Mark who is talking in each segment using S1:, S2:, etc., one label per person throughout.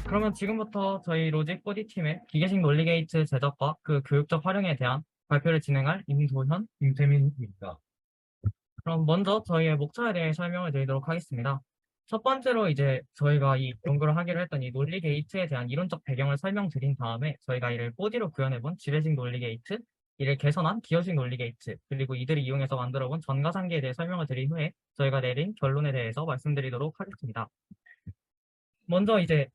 S1: 그러면 지금부터 저희 로직 4D 팀의 기계식 논리 게이트 제작과 그 교육적 활용에 대한 발표를 진행할 임도현, 임태민입니다. 그럼 먼저 저희의 목차에 대해 설명을 드리도록 하겠습니다. 첫 번째로 이제 저희가 이 연구를 하기로 했던 이 논리 게이트에 대한 이론적 배경을 설명드린 다음에 저희가 이를 4D로 구현해본 지뢰식 논리 게이트, 이를 개선한 기어식 논리 게이트, 그리고 이들을 이용해서 만들어본 전가상계에 대해 설명을 드린 후에 저희가 내린 결론에 대해서 말씀드리도록 하겠습니다. 먼저 이제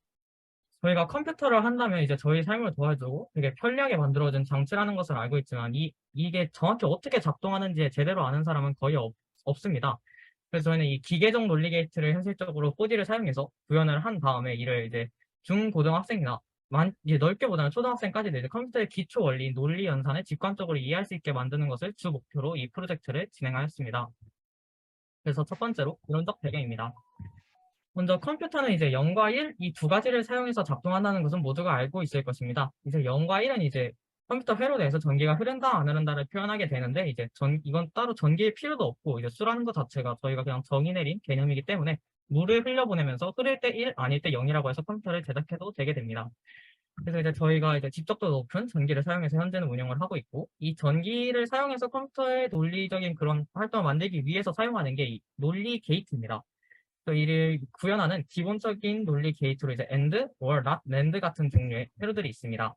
S1: 저희가 컴퓨터를 한다면 이제 저희 삶을 도와주고 되게 편리하게 만들어진 장치라는 것을 알고 있지만 이게 정확히 어떻게 작동하는지 제대로 아는 사람은 거의 없습니다. 그래서 저희는 이 기계적 논리 게이트를 현실적으로 4D를 사용해서 구현을 한 다음에 이를 이제 중고등학생이나 이제 넓게 보자면 초등학생까지도 이제 컴퓨터의 기초 원리인 논리 연산을 직관적으로 이해할 수 있게 만드는 것을 주 목표로 이 프로젝트를 진행하였습니다. 그래서 첫 번째로 이론적 배경입니다. 먼저 컴퓨터는 이제 0과 1, 이 두 가지를 사용해서 작동한다는 것은 모두가 알고 있을 것입니다. 이제 0과 1은 이제 컴퓨터 회로 내에서 전기가 흐른다, 안 흐른다를 표현하게 되는데, 이제 이건 따로 전기일 필요도 없고, 이제 수라는 것 자체가 저희가 그냥 정의 내린 개념이기 때문에 물을 흘려보내면서 흐를 때 1, 아닐 때 0이라고 해서 컴퓨터를 제작해도 되게 됩니다. 그래서 이제 저희가 이제 집적도 높은 전기를 사용해서 현재는 운영을 하고 있고, 이 전기를 사용해서 컴퓨터의 논리적인 그런 활동을 만들기 위해서 사용하는 게 이 논리 게이트입니다. 또 이를 구현하는 기본적인 논리 게이트로 이제 AND, OR, NOT, NAND 같은 종류의 회로들이 있습니다.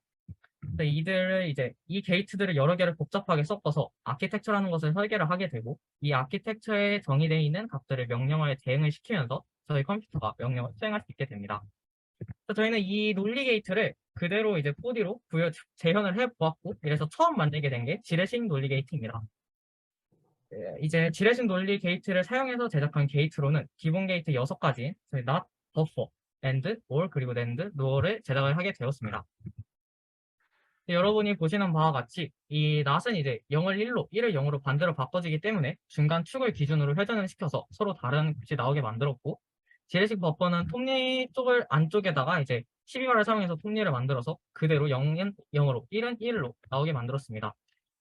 S1: 이들을 이제 이 게이트들을 여러 개를 복잡하게 섞어서 아키텍처라는 것을 설계를 하게 되고, 이 아키텍처에 정의되어 있는 값들을 명령어에 대응을 시키면서 저희 컴퓨터가 명령을 수행할 수 있게 됩니다. 저희는 이 논리 게이트를 그대로 이제 4D로 재현을 해보았고, 이래서 처음 만들게 된 게 지레식 논리 게이트입니다. 이제 지레식 논리 게이트를 사용해서 제작한 게이트로는 기본 게이트 6가지, 저희 not, buffer, and, or, 그리고 NAND, NOR을 제작을 하게 되었습니다. 여러분이 보시는 바와 같이 이 not은 이제 0을 1로, 1을 0으로 반대로 바꿔지기 때문에 중간 축을 기준으로 회전을 시켜서 서로 다른 값이 나오게 만들었고, 지레식 버퍼는 톱니 쪽을 안쪽에다가 이제 12마를 사용해서 톱니를 만들어서 그대로 0은 0으로, 1은 1로 나오게 만들었습니다.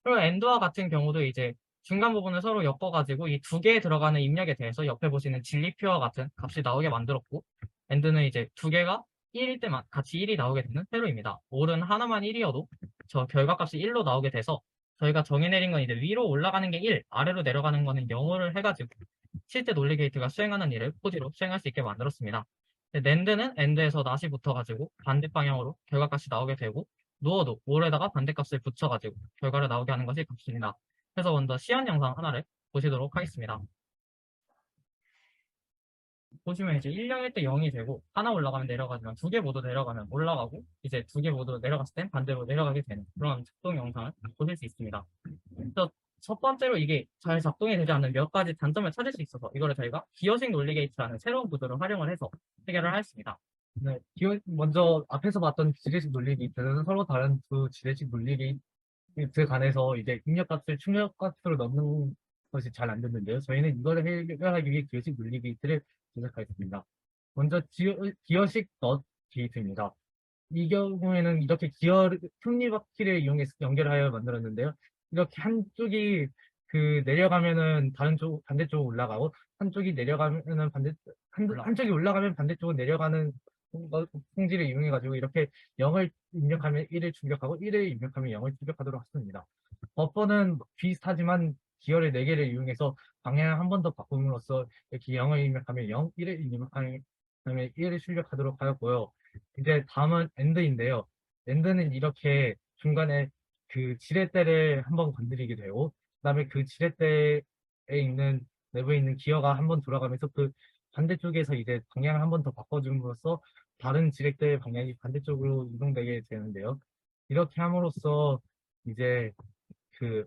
S1: 그리고 AND와 같은 경우도 이제 중간 부분을 서로 엮어가지고 이 두 개에 들어가는 입력에 대해서 옆에 보시는 진리표와 같은 값이 나오게 만들었고, AND는 이제 두 개가 1일 때만 같이 1이 나오게 되는 회로입니다. 올은 하나만 1이어도 저 결과값이 1로 나오게 돼서 저희가 정해내린 건 이제 위로 올라가는 게 1, 아래로 내려가는 거는 0을 해가지고 실제 논리 게이트가 수행하는 일을 4D로 수행할 수 있게 만들었습니다. 낸드는 엔드에서 낫이 붙어가지고 반대 방향으로 결과값이 나오게 되고, 누워도 올에다가 반대값을 붙여가지고 결과를 나오게 하는 것이 값입니다. 그래서 먼저 시안 영상 하나를 보시도록 하겠습니다. 보시면 이제 1령일 때 0이 되고, 하나 올라가면 내려가지만 두 개 모두 내려가면 올라가고, 이제 두 개 모두 내려갔을 땐 반대로 내려가게 되는 그런 작동 영상을 보실 수 있습니다. 그래서 첫 번째로 이게 잘 작동이 되지 않는 몇 가지 단점을 찾을 수 있어서 이거를 저희가 기어식 논리 게이트라는 새로운 구조를 활용을 해서 해결을 하였습니다.
S2: 네, 먼저 앞에서 봤던 지레식 논리 게이트는 서로 다른 두 지레식 논리 게이트 간에서 이제 입력값을 출력값으로 넣는 것이 잘 안 됐는데요. 저희는 이걸 해결하기 위해 기어식 논리 게이트를 제작하였습니다. 먼저 기어식 넛 게이트입니다. 이 경우에는 이렇게 톱니바퀴를 이용해서 연결하여 만들었는데요. 이렇게 한쪽이 내려가면은 반대쪽으로 올라가고, 한쪽이 내려가면은 한쪽이 올라가면 반대쪽으로 내려가는 성질을 이용해 가지고 이렇게 0을 입력하면 1을 출력하고 1을 입력하면 0을 출력하도록 했습니다. 버퍼는 비슷하지만 기어를 4개를 이용해서 방향을 한 번 더 바꿈으로써 이렇게 0을 입력하면 0, 1을 입력하면 1을 출력하도록 하였고요. 이제 다음은 엔드인데요. 엔드는 이렇게 중간에 지렛대를 한번 건드리게 되고, 그다음에 그 지렛대에 있는 내부에 있는 기어가 한번 돌아가면서 그 반대쪽에서 이제 방향을 한 번 더 바꿔줌으로써 다른 지렛대의 방향이 반대쪽으로 이동되게 되는데요. 이렇게 함으로써 이제 그,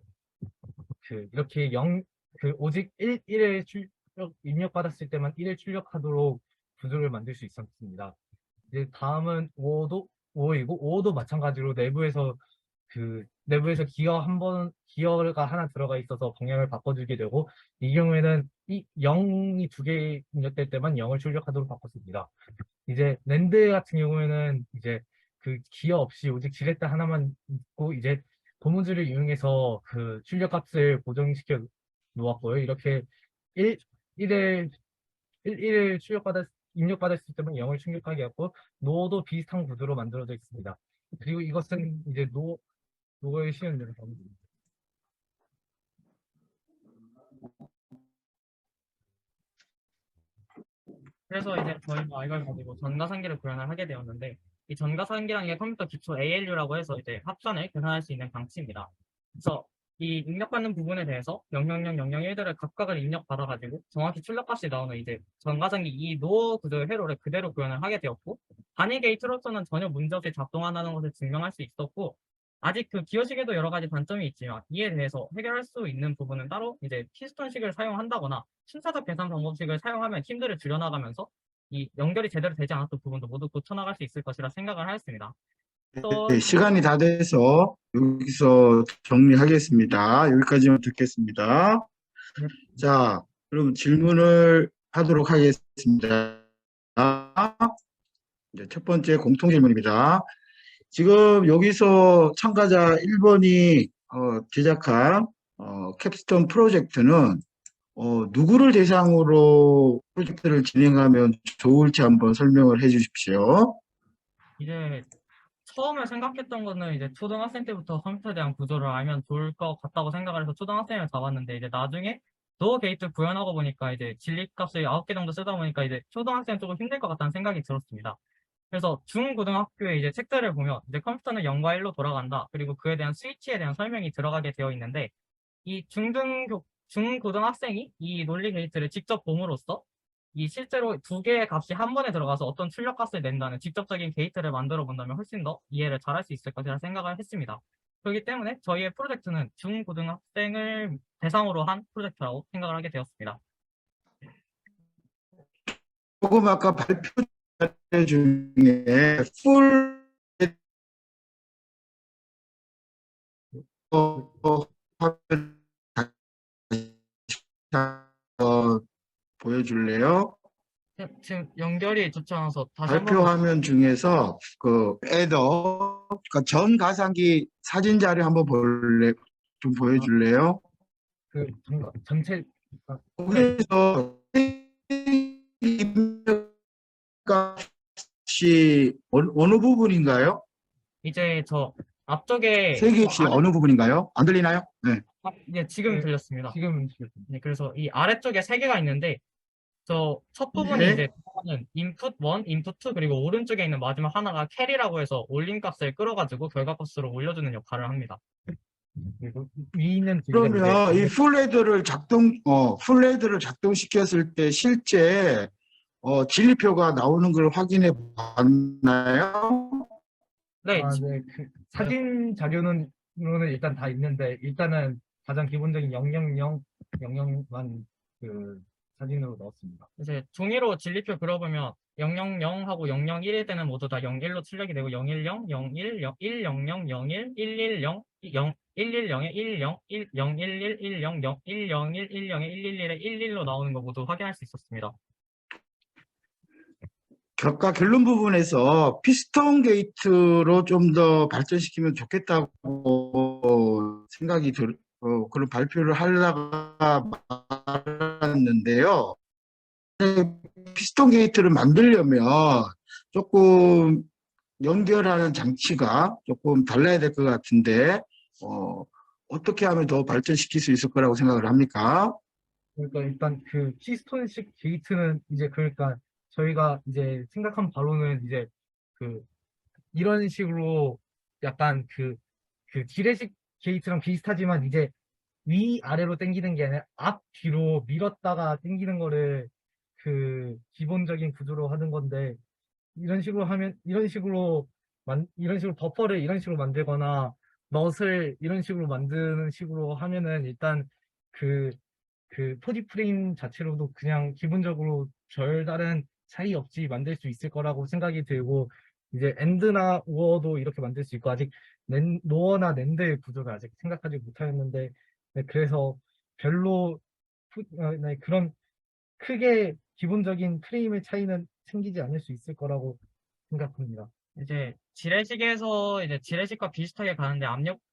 S2: 이렇게 오직 1을 입력받았을 때만 1을 출력하도록 구조를 만들 수 있었습니다. 이제 다음은 5이고 5도 마찬가지로 내부에서 기어가 하나 들어가 있어서 방향을 바꿔주게 되고, 이 경우에는 이 0이 두 개 입력될 때만 0을 출력하도록 바꿨습니다. 이제 랜드 같은 경우에는 이제 기어 없이 오직 지렛대 하나만 있고, 이제 고무줄을 이용해서 출력값을 고정시켜 놓았고요. 이렇게 1, 1을 1을 출력받았 입력받았을 때만 0을 출력하게 하고 노도 비슷한 구조로 만들어져 있습니다. 그리고 이것은 이제 노어의 시연율을 겁니다.
S1: 그래서 이제 저희가 이걸 가지고 전가상기를 구현을 하게 되었는데, 이 전가상기라는 게 컴퓨터 기초 ALU라고 해서 이제 합산을 계산할 수 있는 장치입니다. 그래서 이 입력받는 부분에 대해서 0000001들을 각각을 입력받아가지고 정확히 출력값이 나오는 이제 전가상기 이 노 구조의 회로를 그대로 구현을 하게 되었고, 단위 게이트로서는 전혀 문제없이 작동한다는 것을 증명할 수 있었고, 아직 그 기어식에도 여러 가지 단점이 있지만 이에 대해서 해결할 수 있는 부분은 따로 이제 피스톤식을 사용한다거나 순차적 계산 방법식을 사용하면 힘들을 줄여나가면서 이 연결이 제대로 되지 않았던 부분도 모두 고쳐나갈 수 있을 것이라 생각을 하였습니다. 또
S3: 네, 시간이 다 돼서 여기서 정리하겠습니다. 여기까지만 듣겠습니다.
S1: 네.
S3: 자, 그럼 질문을 하도록 하겠습니다. 이제 첫 번째 공통 질문입니다. 지금 여기서 참가자 1번이 제작한 캡스톤 프로젝트는 누구를 대상으로 프로젝트를 진행하면 좋을지 한번 설명을 해 주십시오.
S1: 이제 처음에 생각했던 거는 이제 초등학생 때부터 컴퓨터에 대한 구조를 알면 좋을 것 같다고 생각을 해서 초등학생을 잡았는데, 이제 나중에 노어 게이트 구현하고 보니까 이제 진립값을 9개 정도 쓰다 보니까 이제 초등학생은 조금 힘들 것 같다는 생각이 들었습니다. 그래서 중고등학교에 이제 책들을 보면 이제 컴퓨터는 0과 1로 돌아간다, 그리고 그에 대한 스위치에 대한 설명이 들어가게 되어 있는데, 이 중고등학생이 이 논리 게이트를 직접 봄으로써 이 실제로 두 개의 값이 한 번에 들어가서 어떤 출력값을 낸다는 직접적인 게이트를 만들어 본다면 훨씬 더 이해를 잘할 수 있을 것이라 생각을 했습니다. 그렇기 때문에 저희의 프로젝트는 중고등학생을 대상으로 한 프로젝트라고 생각을 하게 되었습니다.
S3: 조금 아까 발표 중에 풀 화면 보여줄래요?
S1: 지금 연결이 좋지 않아서 다시 한
S3: 발표
S1: 번.
S3: 화면 중에서 그 애더, 그러니까 전 가상기 사진 자료 한번 좀 보여줄래요?
S2: 그 전체
S3: 거기서 입력값이 어느 부분인가요?
S1: 이제 저 앞쪽에
S3: 세개 값이 어느 부분인가요? 안 들리나요? 네.
S1: 예, 지금
S2: 네,
S1: 들렸습니다.
S2: 지금
S1: 네, 그래서 이 아래쪽에 세 개가 있는데, 저 첫 부분이
S3: 네.
S1: 이제 하나는 input 1, input 2, 그리고 오른쪽에 있는 마지막 하나가 carry라고 해서 올림값을 끌어가지고 결과값으로 올려주는 역할을 합니다.
S2: 그리고 위에 있는 두 개가
S3: 그러면
S2: 이제
S3: 이 풀헤드를 작동시켰을 때 실제 진리표가 나오는 걸 확인해 봤나요?
S1: 네,
S2: 네, 그 사진 자료는 일단 다 있는데 일단은 가장 기본적인 000만 그 사진으로 넣었습니다.
S1: 이제 종이로 진리표 그려보면 000하고 001일 때는 모두 다 01로 출력이 되고 010, 01, 100, 01, 110, 110에 10, 011, 10, 101, 10에 111에 11로 나오는 거 모두 확인할 수 있었습니다.
S3: 아까 결론 부분에서 피스톤 게이트로 좀 더 발전시키면 좋겠다고 생각이 그런 발표를 하려다가 말았는데요. 피스톤 게이트를 만들려면 조금 연결하는 장치가 조금 달라야 될 것 같은데 어떻게 하면 더 발전시킬 수 있을 거라고 생각을 합니까?
S2: 그러니까 일단 그 피스톤식 게이트는 이제 그러니까 저희가 이제 생각한 바로는 이제 그 이런 식으로 약간 그 지레식 게이트랑 비슷하지만 이제 위아래로 당기는 게 아니라 앞뒤로 밀었다가 당기는 거를 그 기본적인 구조로 하는 건데, 이런 식으로 하면 이런 식으로 버퍼를 이런 식으로 만들거나 넛을 이런 식으로 만드는 식으로 하면은 일단 그 포지 프레임 자체로도 그냥 기본적으로 별다른 차이 없이 만들 수 있을 거라고 생각이 들고, 이제 엔드나 우어도 이렇게 만들 수 있고, 아직 노어나 낸드 구조를 아직 생각하지 못하였는데, 네, 그래서 별로 네, 그런 크게 기본적인 프레임의 차이는 생기지 않을 수 있을 거라고 생각합니다.
S1: 이제 지레식에서 이제 지레식과 비슷하게 가는데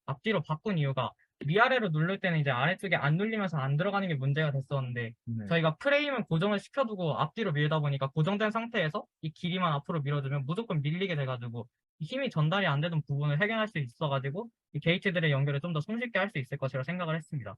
S1: 앞뒤로 바꾼 이유가 위아래로 누를 때는 이제 아래쪽에 안 눌리면서 안 들어가는 게 문제가 됐었는데
S2: 네.
S1: 저희가 프레임을 고정을 시켜두고 앞뒤로 밀다 보니까 고정된 상태에서 이 길이만 앞으로 밀어주면 무조건 밀리게 돼가지고 힘이 전달이 안 되던 부분을 해결할 수 있어가지고 이 게이트들의 연결을 좀 더 손쉽게 할 수 있을 것이라 생각을 했습니다.